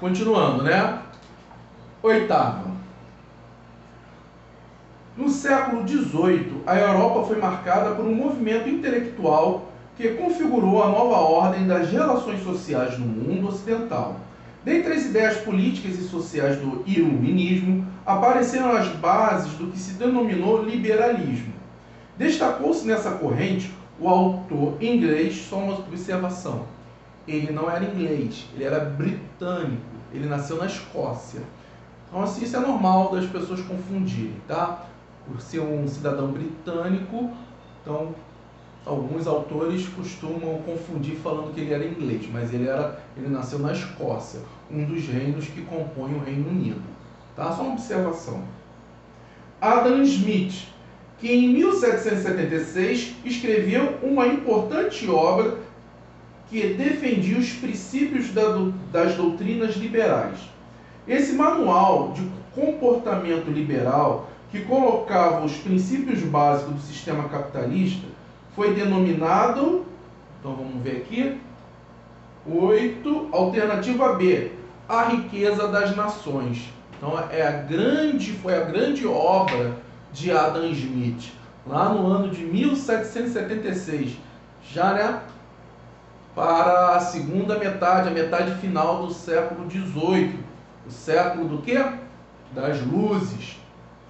Continuando, né? Oitava. No século XVIII, a Europa foi marcada por um movimento intelectual que configurou a nova ordem das relações sociais no mundo ocidental. Dentre as ideias políticas e sociais do iluminismo, apareceram as bases do que se denominou liberalismo. Destacou-se nessa corrente o autor inglês, só uma observação, ele não era inglês, ele era britânico, ele nasceu na Escócia. Então assim, isso é normal das pessoas confundirem, tá? Por ser um cidadão britânico, então alguns autores costumam confundir falando que ele era inglês, mas ele nasceu na Escócia, um dos reinos que compõem o Reino Unido. Tá? Só uma observação. Adam Smith, que em 1776 escreveu uma importante obra que defendia os princípios das doutrinas liberais. Esse manual de comportamento liberal, que colocava os princípios básicos do sistema capitalista, foi denominado, então vamos ver aqui, 8, alternativa B, a riqueza das nações. Então foi a grande obra de Adam Smith, lá no ano de 1776, já, né, para a segunda metade, a metade final do século XVIII, o século do quê? Das luzes.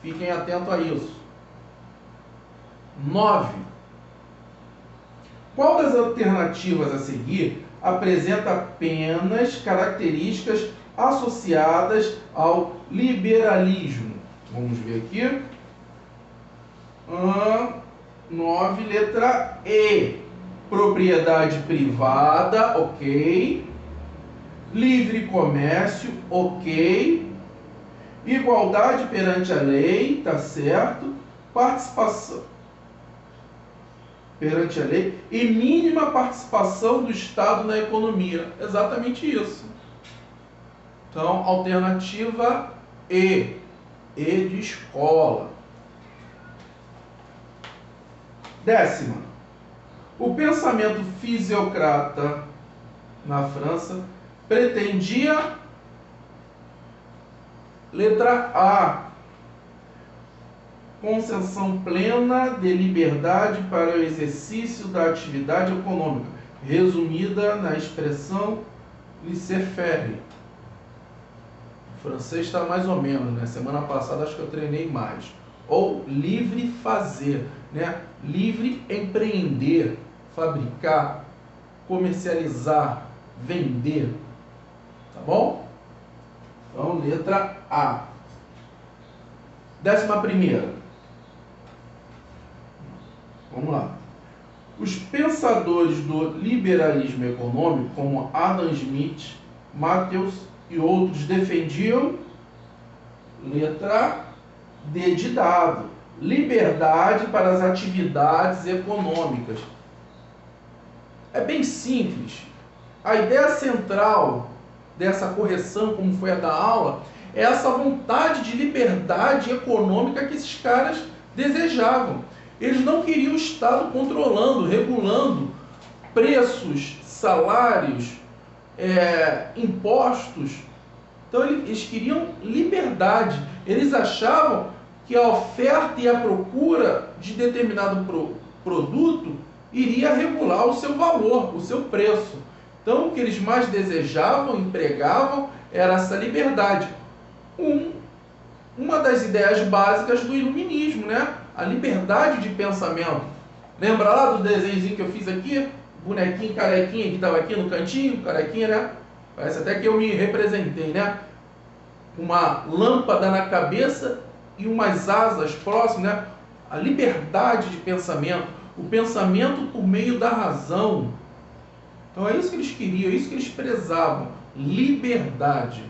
Fiquem atentos a isso. 9. Qual das alternativas a seguir apresenta apenas características associadas ao liberalismo? Vamos ver aqui. 9, letra E. Propriedade privada, ok. Livre comércio, ok. Igualdade perante a lei, tá certo. Participação perante a lei e mínima participação do Estado na economia. Exatamente isso. Então, alternativa E. E de escola. 10ª. O pensamento fisiocrata na França pretendia, letra A, concessão plena de liberdade para o exercício da atividade econômica, resumida na expressão laissez-faire. O francês está mais ou menos, né? Semana passada acho que eu treinei mais. Ou livre fazer, né? Livre empreender, fabricar, comercializar, vender. Tá bom? Então, letra A. 11ª. Vamos lá. Os pensadores do liberalismo econômico, como Adam Smith, Malthus e outros, defendiam, letra D de dado, liberdade para as atividades econômicas. É bem simples. A ideia central dessa correção, como foi a da aula, é essa vontade de liberdade econômica que esses caras desejavam. Eles não queriam o Estado controlando, regulando preços, salários, impostos. Então eles queriam liberdade. Eles achavam que a oferta e a procura de determinado produto iria regular o seu valor, o seu preço. Então o que eles mais desejavam, empregavam, era essa liberdade. Uma das ideias básicas do iluminismo, né? A liberdade de pensamento. Lembra lá do desenhozinho que eu fiz aqui? Bonequinho, carequinha, que estava aqui no cantinho, carequinha, né? Parece até que eu me representei, né? Uma lâmpada na cabeça e umas asas próximas, né? A liberdade de pensamento, o pensamento por meio da razão. Então é isso que eles queriam, é isso que eles prezavam. Liberdade.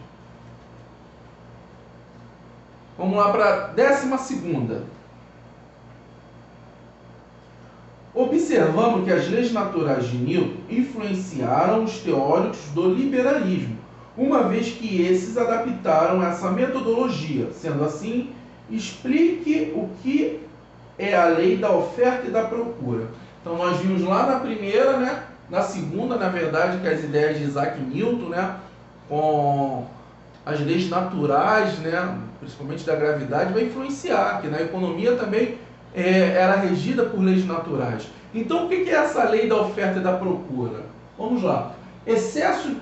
Vamos lá para a 12ª. Observamos que as leis naturais de Newton influenciaram os teóricos do liberalismo, uma vez que esses adaptaram essa metodologia. Sendo assim, explique o que é a lei da oferta e da procura. Então nós vimos lá na primeira, né? Na segunda, na verdade, que as ideias de Isaac Newton, né? com as leis naturais, né, principalmente da gravidade, vai influenciar, que na economia também era regida por leis naturais. Então, o que é essa lei da oferta e da procura? Vamos lá. Excesso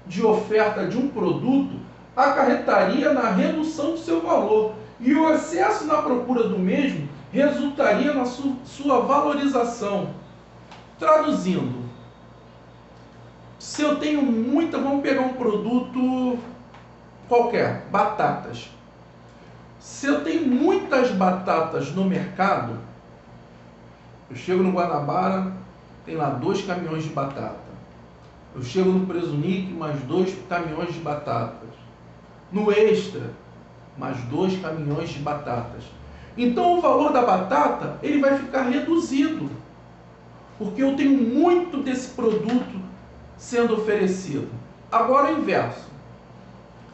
de oferta de um produto acarretaria na redução do seu valor, e o excesso na procura do mesmo resultaria na sua valorização. Traduzindo, se eu tenho muita, vamos pegar um produto qualquer, batatas. Se eu tenho muitas batatas no mercado, eu chego no Guanabara, tem lá 2 caminhões de batata. Eu chego no Presunic, mais 2 caminhões de batatas. No Extra, mais 2 caminhões de batatas. Então o valor da batata ele vai ficar reduzido, porque eu tenho muito desse produto sendo oferecido. Agora o inverso.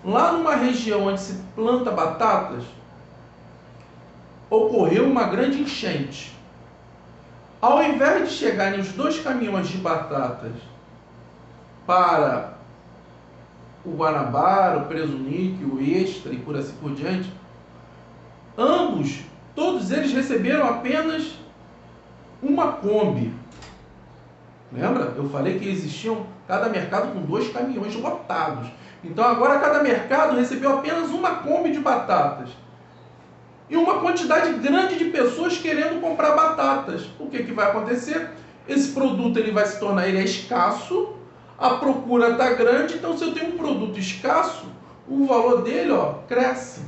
Lá numa região onde se planta batatas, ocorreu uma grande enchente. Ao invés de chegarem os 2 caminhões de batatas para o Guanabara, o Presunic, o Extra e por assim por diante, todos eles receberam apenas uma Kombi. Lembra? Eu falei que existiam cada mercado com 2 caminhões lotados. Então agora cada mercado recebeu apenas uma Kombi de batatas. E uma quantidade grande de pessoas querendo comprar batatas. O que vai acontecer? Esse produto ele vai se tornar escasso, a procura está grande, então se eu tenho um produto escasso, o valor dele cresce.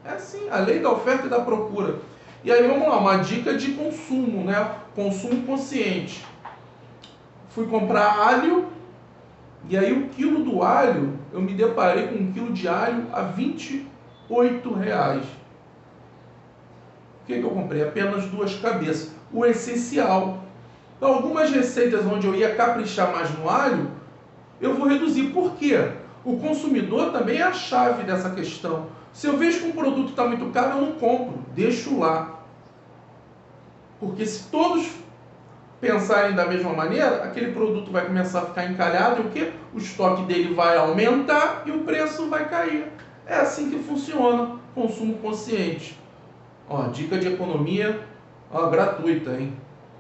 É assim, a lei da oferta e da procura. E aí vamos lá, uma dica de consumo, né? Consumo consciente. Fui comprar alho, e aí o quilo do alho, eu me deparei com um quilo de alho a R$28. O que eu comprei? Apenas 2 cabeças. O essencial. Então, algumas receitas onde eu ia caprichar mais no alho, eu vou reduzir. Por quê? O consumidor também é a chave dessa questão. Se eu vejo que um produto está muito caro, eu não compro. Deixo lá. Porque se todos pensarem da mesma maneira, aquele produto vai começar a ficar encalhado e o quê? O estoque dele vai aumentar e o preço vai cair. É assim que funciona consumo consciente. Dica de economia gratuita, hein?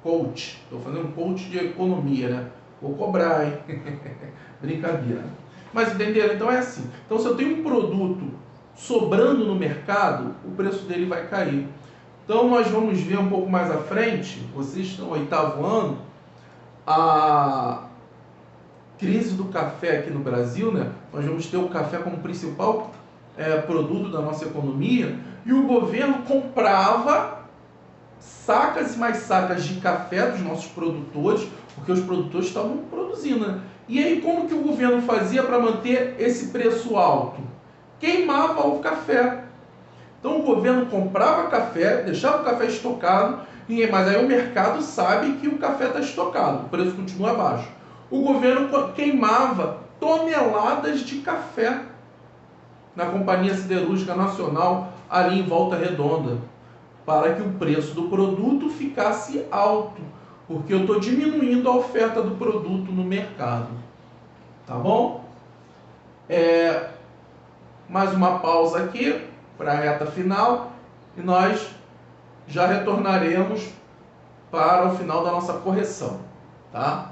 Coach. Estou fazendo coach de economia, né? Vou cobrar, hein? Brincadeira. Mas entenderam? Então é assim. Então se eu tenho um produto sobrando no mercado, o preço dele vai cair. Então nós vamos ver um pouco mais à frente, vocês estão no 8º ano, a crise do café aqui no Brasil, né? Nós vamos ter o café como principal produto da nossa economia, e o governo comprava sacas e mais sacas de café dos nossos produtores, porque os produtores estavam produzindo, né? E aí como que o governo fazia para manter esse preço alto? Queimava o café. Então o governo comprava café, deixava o café estocado, mas aí o mercado sabe que o café está estocado, o preço continua baixo. O governo queimava toneladas de café na Companhia Siderúrgica Nacional, ali em Volta Redonda, para que o preço do produto ficasse alto, porque eu estou diminuindo a oferta do produto no mercado. Tá bom? Mais uma pausa aqui para a reta final e nós já retornaremos para o final da nossa correção, tá?